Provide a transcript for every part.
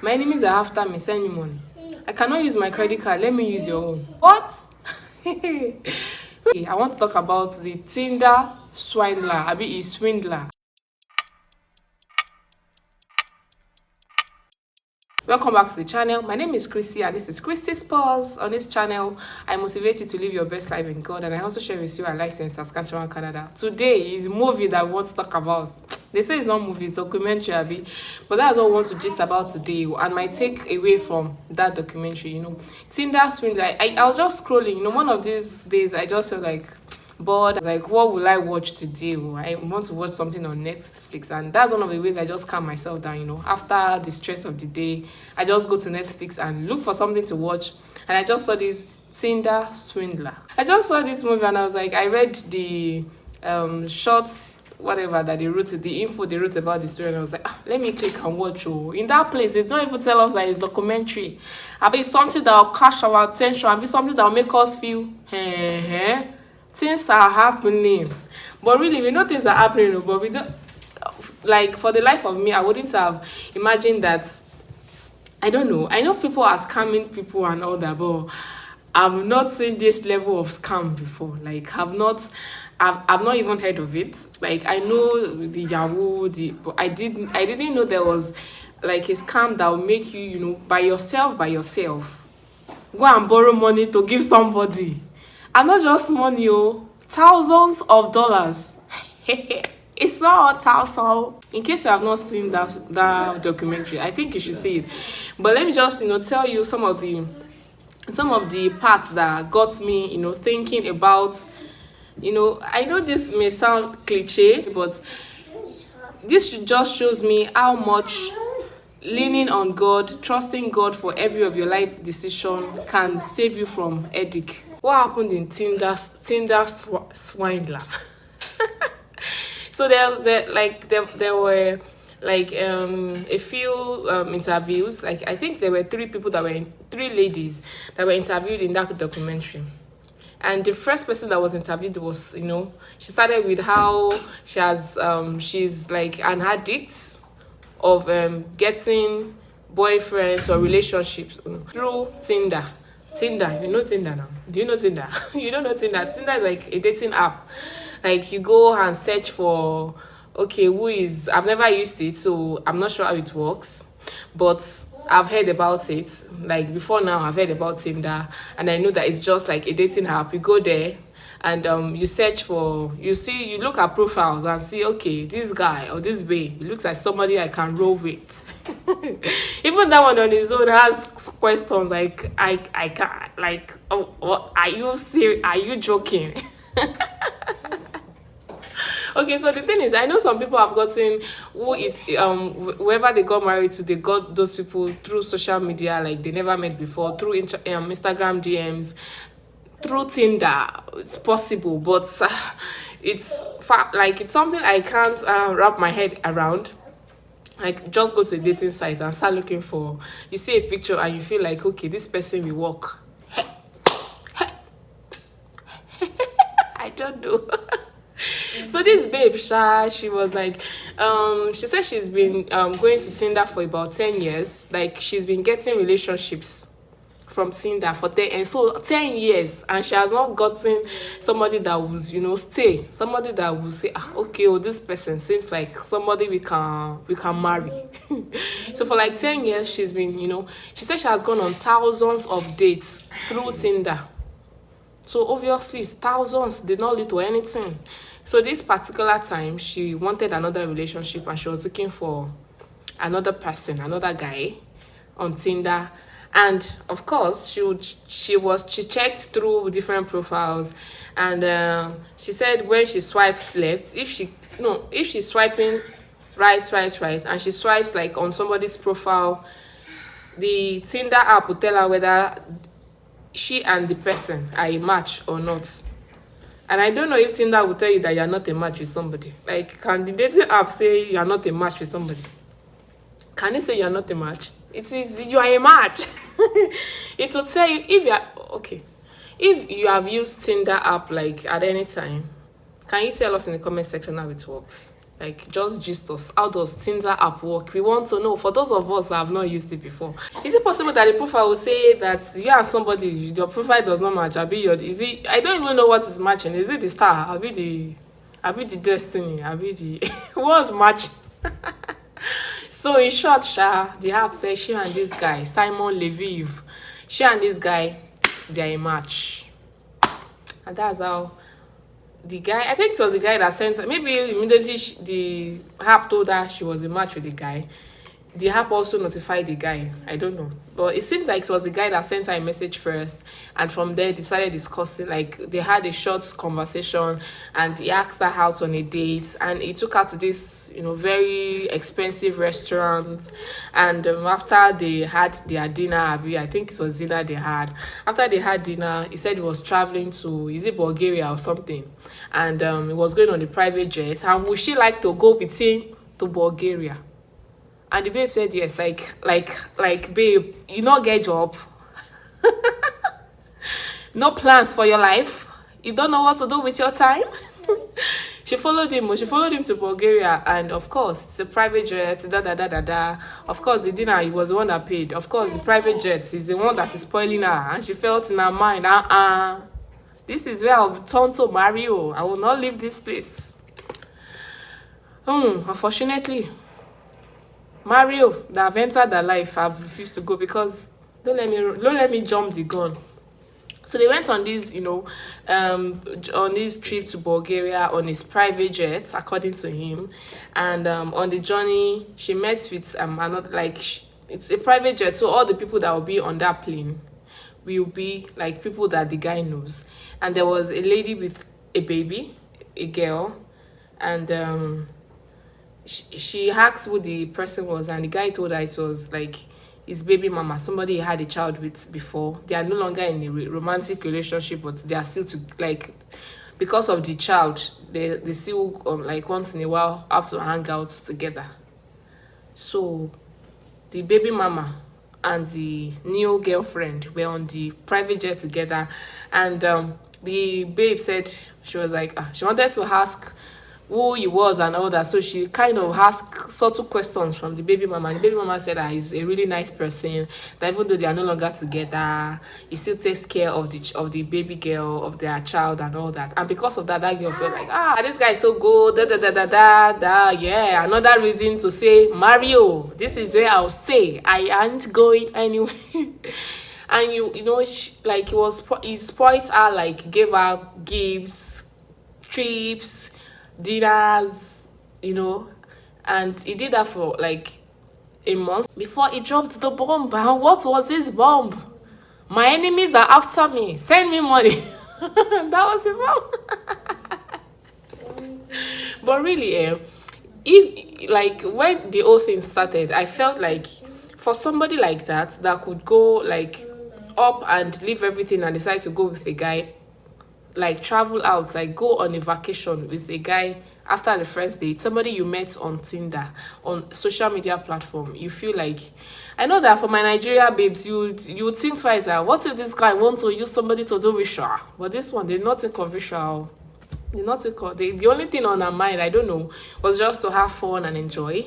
My enemies are after me, send me money. I cannot use my credit card, let me use your own. What? Okay, I want to talk about the Tinder Swindler, a swindler. Welcome back to the channel. My name is Christy and this is Christy's Pause. On this channel, I motivate you to live your best life in God, and I also share with you a life in Saskatchewan, Canada. Today is a movie that I want to talk about. They say it's not movie, it's documentary, Abby. But that's what I want to gist about today. And my take away from that documentary, Tinder Swindler. I was just scrolling, one of these days I just felt like bored. Like, what will I watch today? I want to watch something on Netflix, and that's one of the ways I just calm myself down. After the stress of the day, I just go to Netflix and look for something to watch, and I just saw this Tinder Swindler. I just saw this movie and I was like, I read the shorts, whatever that they wrote, the info they wrote about the story, and I was like, let me click and watch. In that place, they don't even tell us that it's documentary. I be something that will catch our attention. I be something that will make us feel things are happening. But really, we know things are happening, but we don't, like, for the life of me, I wouldn't have imagined that. I don't know. I know people are scamming people and all that, but I've not seen this level of scam before. Like, I've not even heard of it. Like, I know the Yahoo, but I didn't know there was like a scam that will make you, by yourself, go and borrow money to give somebody. And not just money, thousands of dollars. It's not all thousand. In case you have not seen that documentary, I think you should see it. But let me just, tell you some of the parts that got me, thinking about, I know this may sound cliche, but this just shows me how much leaning on God, trusting God for every of your life decision can save you from headache. What happened in Tinder Swindler? So there were a few interviews. Like, I think there were three ladies that were interviewed in that documentary. And the first person that was interviewed was, she started with how she's like an addict of getting boyfriends or relationships through Tinder. Tinder, you know Tinder now. Do you know Tinder? You don't know Tinder. Tinder is like a dating app. Like, you go and search for, I've never used it, so I'm not sure how it works, but I've heard about it. Like, before now, I've heard about Tinder, and I know that it's just like a dating app. You go there and you search for, you look at profiles and see, this guy or this babe, it looks like somebody I can roll with. Even that one on his own has questions like, I can't, like, what, are you serious? Are you joking? Okay, so the thing is, I know some people have gotten, whoever they got married to, they got those people through social media, like they never met before, through Instagram DMs, through Tinder. It's possible, but it's something I can't wrap my head around. Like, just go to a dating site and start looking for, you see a picture and you feel like, this person will work. I don't know. So this babe, she was like, she said she's been going to Tinder for about 10 years. Like, she's been getting relationships from Tinder for 10 years, and she has not gotten somebody that would, stay. Somebody that will say, this person seems like somebody we can marry. So for like 10 years, she's been, she said she has gone on thousands of dates through Tinder. So obviously, thousands did not lead to anything. So this particular time, she wanted another relationship and she was looking for another person, another guy on Tinder. And of course, she checked through different profiles, and she said when she swipes left, if she's swiping right, and she swipes like on somebody's profile, the Tinder app will tell her whether she and the person are a match or not. And I don't know if Tinder will tell you that you're not a match with somebody. Like, can the dating app say you're not a match with somebody? Can it say you're not a match? It is, you are a match. It will tell you if you are, if you have used Tinder app like at any time. Can you tell us in the comment section how it works? Like, just gist us. How does Tinder app work? We want to know. For those of us that have not used it before, is it possible that the profile will say that you and somebody, your profile does not match? Is it? I don't even know what is matching. Is it the star? Abi the destiny? Abi the what's matching? So in short, the app says she and this guy, Simon Leviv, she and this guy, they're a match. And that's how the guy, I think it was the guy that sent her, maybe immediately the app told her she was a match with the guy. The app also notified the guy. I don't know. But it seems like it was the guy that sent her a message first. And from there, they started discussing. Like, they had a short conversation. And he asked her out on a date. And he took her to this, very expensive restaurant. And after they had their dinner, I think it was dinner they had. After they had dinner, he said he was traveling to, is it Bulgaria or something? And he was going on a private jet. And would she like to go with him to Bulgaria? And the babe said yes, like babe, you not get job. No plans for your life. You don't know what to do with your time. She followed him to Bulgaria, and of course, it's a private jet, Of course, the dinner, he was the one that paid. Of course, the private jet is the one that is spoiling her, and she felt in her mind, this is where I'll turn to Mario. I will not leave this place. Unfortunately, Mario that have entered their life have refused to go because don't let me jump the gun. So they went on this, on this trip to Bulgaria on his private jet, according to him. And on the journey, she met with another, it's a private jet, so all the people that will be on that plane will be like people that the guy knows. And there was a lady with a baby, a girl, and she asked who the person was, and the guy told her it was like his baby mama, somebody he had a child with before. They are no longer in a romantic relationship, but they are still because of the child, they still once in a while have to hang out together. So the baby mama and the new girlfriend were on the private jet together, and the babe said she was like she wanted to ask who he was and all that, so she kind of asked subtle questions from the baby mama. And the baby mama said that he's a really nice person, that even though they are no longer together, he still takes care of the baby girl, of their child and all that. And because of that, that girl felt like, this guy is so good, yeah, another reason to say, Mario, this is where I'll stay, I ain't going anywhere. And he spoiled her, gave her gifts, trips, dinners, and he did that for a month before he dropped the bomb. And what was this bomb? My enemies are after me, send me money. That was the bomb. But really, if when the whole thing started, I felt like for somebody like that could go up and leave everything and decide to go with a guy, travel out, go on a vacation with a guy after the first date, somebody you met on Tinder, on social media platform, you feel like, I know that for my Nigeria babes, you would think twice that what if this guy wants to use somebody to do visual? But this one, they did not think of visual. The only thing on her mind, I don't know, was just to have fun and enjoy.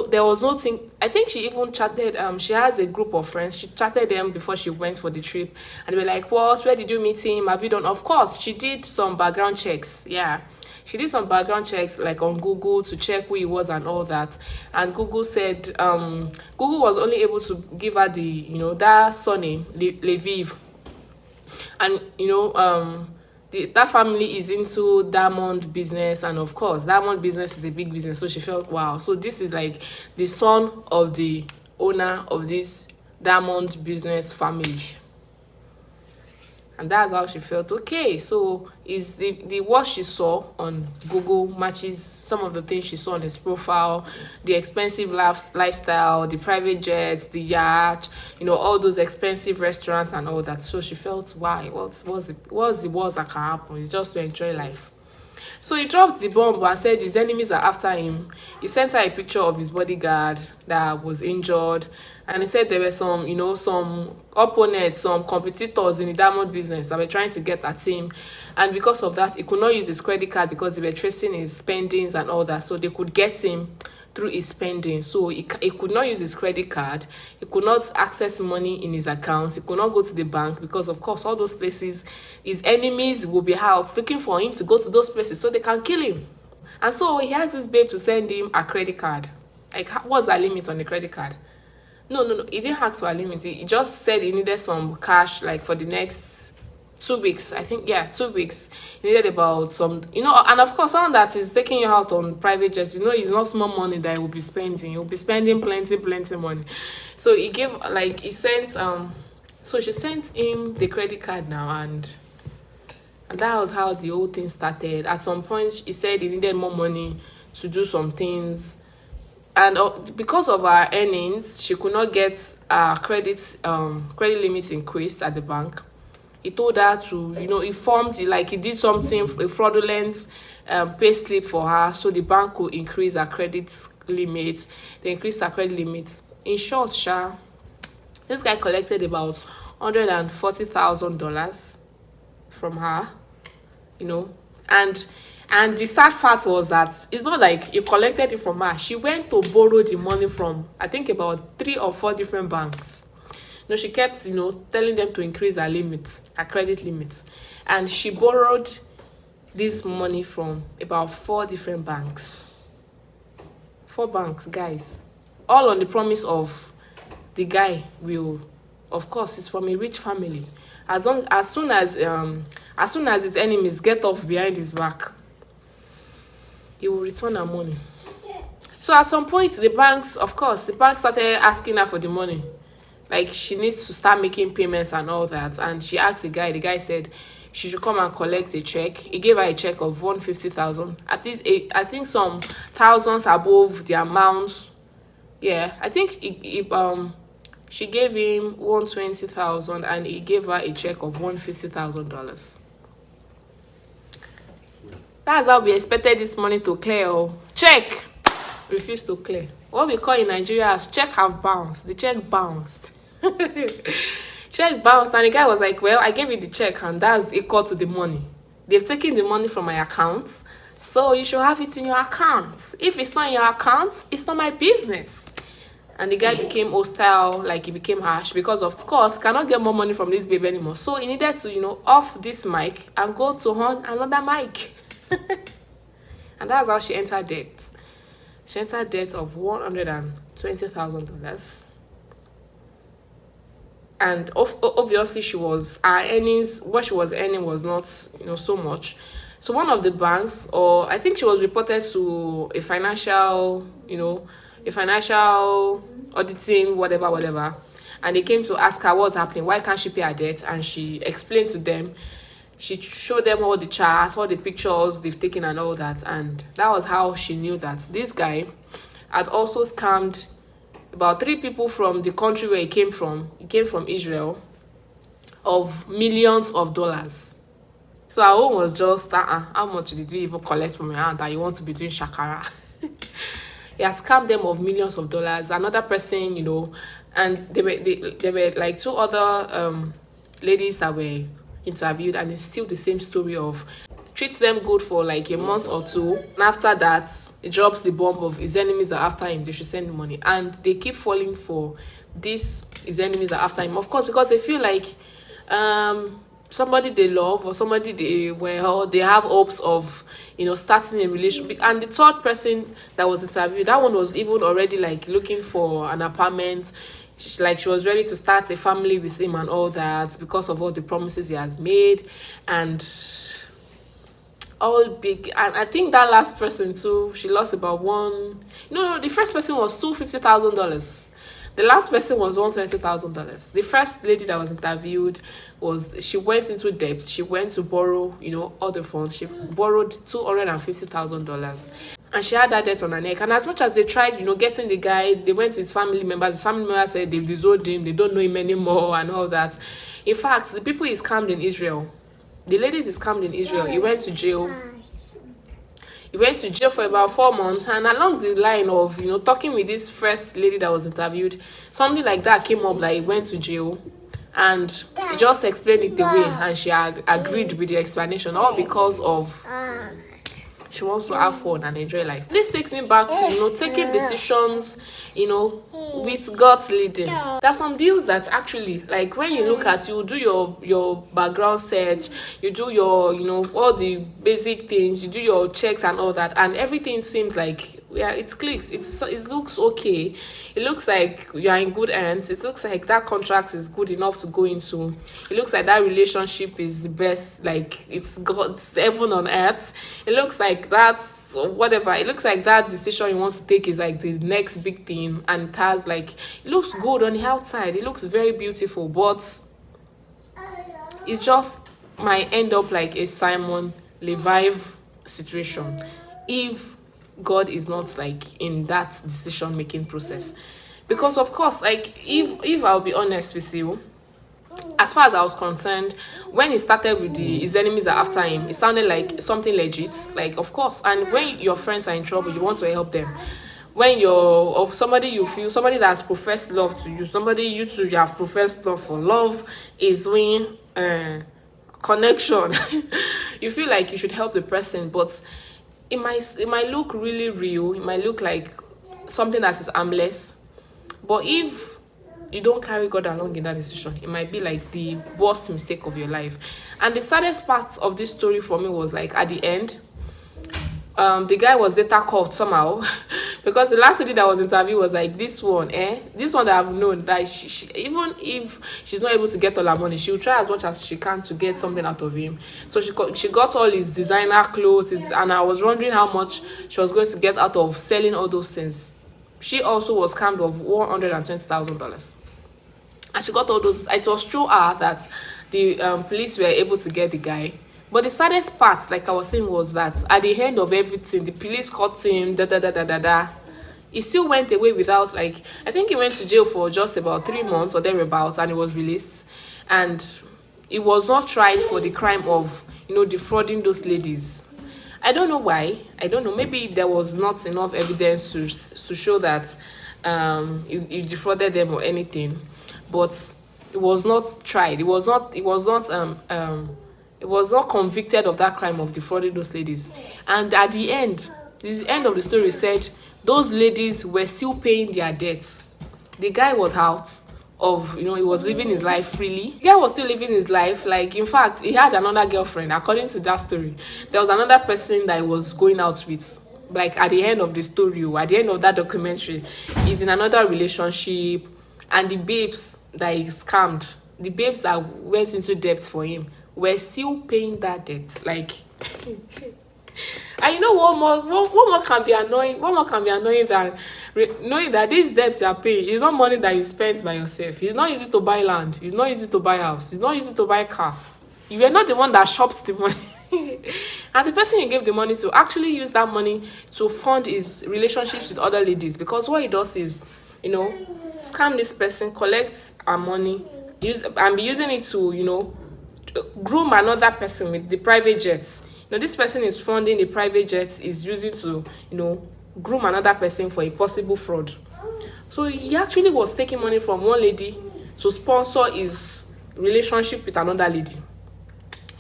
There was nothing. I think she even chatted, she has a group of friends, she chatted them before she went for the trip, and they were like, where did you meet him, have you done? Of course, she did some background checks. She did some background checks on Google to check who he was and all that. And Google said Google was only able to give her the that surname, Leviv. And that family is into diamond business, and of course diamond business is a big business. So she felt, wow, so this is the son of the owner of this diamond business family. And that's how she felt. Okay, so is the what she saw on Google matches some of the things she saw on his profile, the expensive lifestyle, the private jets, the yacht, all those expensive restaurants and all that. So she felt, why? What's the worst that can happen? It's just to enjoy life. So he dropped the bomb and said his enemies are after him. He sent her a picture of his bodyguard that was injured, and he said there were some, some opponents, some competitors in the diamond business that were trying to get at him, and because of that, he could not use his credit card because they were tracing his spendings and all that, so they could get him through his spending. So he could not use his credit card, he could not access money in his account, he could not go to the bank, because of course all those places, his enemies will be out looking for him to go to those places so they can kill him. And so he asked his babe to send him a credit card. Like, what's the limit on the credit card? No, he didn't ask for a limit. He just said he needed some cash, like for the next 2 weeks. I think, yeah, 2 weeks. He needed about some, and of course, someone that is taking you out on private jets, it's not small money that he will be spending. He will be spending plenty money. So so she sent him the credit card now, and that was how the whole thing started. At some point, he said he needed more money to do some things, and because of her earnings, she could not get credit limit increased at the bank. He told her to, he did something, a fraudulent pay slip for her, so the bank could increase her credit limit. They increased her credit limit. In short, this guy collected about $140,000 from her, and the sad part was that it's not like he collected it from her. She went to borrow the money from, I think, about 3 or 4 different banks. She kept, telling them to increase her limits, her credit limits. And she borrowed this money from about 4 different banks. 4 banks, guys. All on the promise of the guy will, of course, he's from a rich family. As soon as his enemies get off behind his back, he will return her money. So at some point, the bank started asking her for the money. Like, she needs to start making payments and all that. And she asked the guy said she should come and collect a check. He gave her a check of $150,000. At least, I think some thousands above the amount. Yeah, I think she gave him $120,000 and he gave her a check of $150,000. That's how we expected this money to clear. Check refused to clear. What we call in Nigeria as check have bounced. The check bounced. Check bounced, and the guy was like, well, I gave you the check and that's equal to the money. They've taken the money from my account, so you should have it in your account. If it's not in your account, it's not my business. And the guy became hostile, like he became harsh, because of course cannot get more money from this baby anymore. So he needed to, off this mic and go to on another mic. And that's how she entered debt. She entered debt of $120,000. And obviously her earnings, what she was earning was not, so much. So one of the banks, or I think she was reported to a financial auditing, whatever. And they came to ask her what's happening, why can't she pay her debt? And she explained to them, she showed them all the charts, all the pictures they've taken and all that. And that was how she knew that this guy had also scammed about 3 people from the country where he came from. He came from Israel, of millions of dollars. So our own was just, how much did we even collect from your aunt that you want to be doing shakara? He had scammed them of millions of dollars. Another person, and there were like 2 other ladies that were interviewed, and it's still the same story of treats them good for like a month or 2, and after that it drops the bomb of his enemies are after him, they should send money, and they keep falling for this. His enemies are after him, of course, because they feel like somebody they love, or somebody they have hopes of starting a relationship. And the 3rd person that was interviewed, that one was even already like looking for an apartment. She was ready to start a family with him and all that, because of all the promises he has made, and all big. And I think that last person too, she lost about the first person was $250,000. The last person was $120,000. The first lady that was interviewed she went into debt. She went to borrow, all the funds. She borrowed $250,000. And she had that debt on her neck. And as much as they tried, getting the guy, they went to his family members. His family members said they've disowned him, they don't know him anymore and all that. In fact, the people he scammed in Israel, the ladies he scammed in Israel, he went to jail. He went to jail for about 4 months, and along the line of talking with this first lady that was interviewed, something like that came up, that he went to jail, and he just explained it away, and she had agreed with the explanation, all because of she wants to have fun and enjoy life. This takes me back to taking decisions with God's leading. There are some deals that actually, like, when you look at, you do your background search, you do your all the basic things, you do your checks and all that, and everything seems like, yeah, it clicks, it looks okay, it looks like you are in good hands, it looks like that contract is good enough to go into, it looks like that relationship is the best, like it's God's heaven on earth, it looks like that, whatever, it looks like that decision you want to take is like the next big thing, and it has, like, it looks good on the outside, it looks very beautiful, but it just might end up like a Simon Levive situation if God is not like in that decision making process. Because of course, like, if I'll be honest with you, as far as I was concerned, when he started with his enemies are after him, it sounded like something legit, like, of course. And when your friends are in trouble, you want to help them. When you're somebody, you feel somebody that has professed love to you, somebody you two you have professed love for, love is doing connection. You feel like you should help the person, but it might look really real, it might look like something that is harmless, but if you don't carry God along in that decision, it might be like the worst mistake of your life. And the saddest part of this story for me was, like, at the end, the guy was later caught somehow because the last lady that was interviewed was like, this one that I've known, that she even if she's not able to get all her money, she'll try as much as she can to get something out of him. So she got all his designer clothes, and I was wondering how much she was going to get out of selling all those things. She also was scammed of $120,000, and she got all those. It was through her that the police were able to get the guy. But the saddest part, like I was saying, was that at the end of everything, the police caught him, he still went away without, like, I think he went to jail for just about 3 months or thereabouts, and he was released. And he was not tried for the crime of, defrauding those ladies. I don't know why. I don't know. Maybe there was not enough evidence to show that he defrauded them or anything. But it was not tried. It was not convicted of that crime of defrauding those ladies. And at the end of the story said those ladies were still paying their debts. The guy was out of, he was living his life freely. The guy was still living his life. Like, in fact, he had another girlfriend. According to that story, there was another person that he was going out with. Like, at the end of the story, at the end of that documentary, he's in another relationship, and the babes that he scammed, the babes that went into debt for him, we're still paying that debt. Like, and what more can be annoying? What more can be annoying than knowing that these debts you are paying is not money that you spent by yourself. It's not easy to buy land. It's not easy to buy house. It's not easy to buy car. You were not the one that shopped the money. And the person you gave the money to actually used that money to fund his relationships with other ladies. Because what he does is, scam this person, collect her money, and be using it to, groom another person with the private jets. This person is funding the private jets, is using to, groom another person for a possible fraud. So he actually was taking money from one lady to sponsor his relationship with another lady.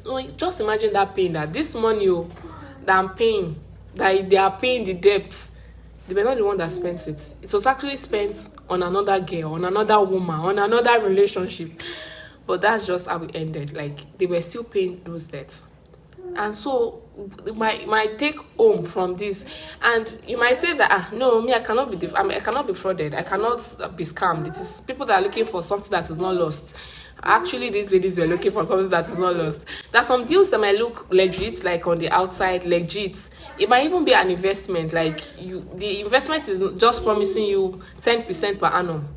So just imagine that pain, that this money that I'm paying, that they are paying the debt, they were not the one that spent it. It was actually spent on another girl, on another woman, on another relationship. But that's just how it ended. Like, they were still paying those debts. And so my take home from this, and you might say that no, me, I cannot be frauded, I cannot be scammed. It is people that are looking for something that is not lost. Actually, these ladies were looking for something that is not lost. There are some deals that might look legit, like on the outside, legit. It might even be an investment. Like, the investment is just promising you 10% per annum.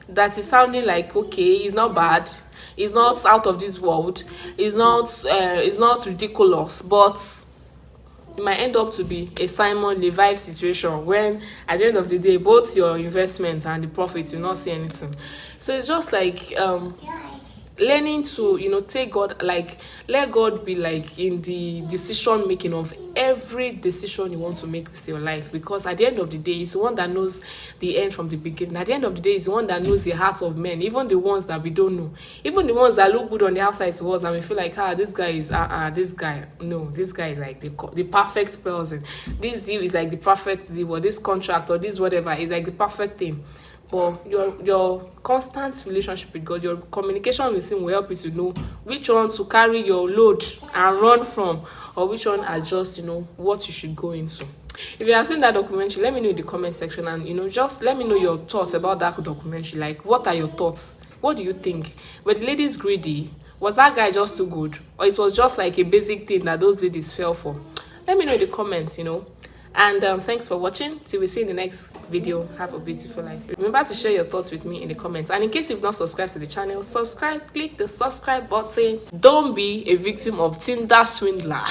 That is sounding like, okay, it's not bad. It's not out of this world. It's not ridiculous, but it might end up to be a Simon Levive situation when, at the end of the day, both your investment and the profits, you not see anything. So it's just like learning to, take God, like, let God be like in the decision making of every decision you want to make with your life, because at the end of the day, it's the one that knows the end from the beginning. At the end of the day, it's the one that knows the heart of men, even the ones that we don't know, even the ones that look good on the outside to us and we feel like, this guy is this guy, no, this guy is like the perfect person, this deal is like the perfect deal, or this contract or this whatever is like the perfect thing. But your constant relationship with God, your communication with Him will help you to know which one to carry your load and run from, or which one are just, what you should go into. If you have seen that documentary, let me know in the comment section, and, just let me know your thoughts about that documentary. Like, what are your thoughts? What do you think? Were the ladies greedy? Was that guy just too good? Or it was just like a basic thing that those ladies fell for? Let me know in the comments, And thanks for watching. Till we see in the next video. Have a beautiful life. Remember to share your thoughts with me in the comments. And in case you've not subscribed to the channel, subscribe. Click the subscribe button. Don't be a victim of Tinder Swindler.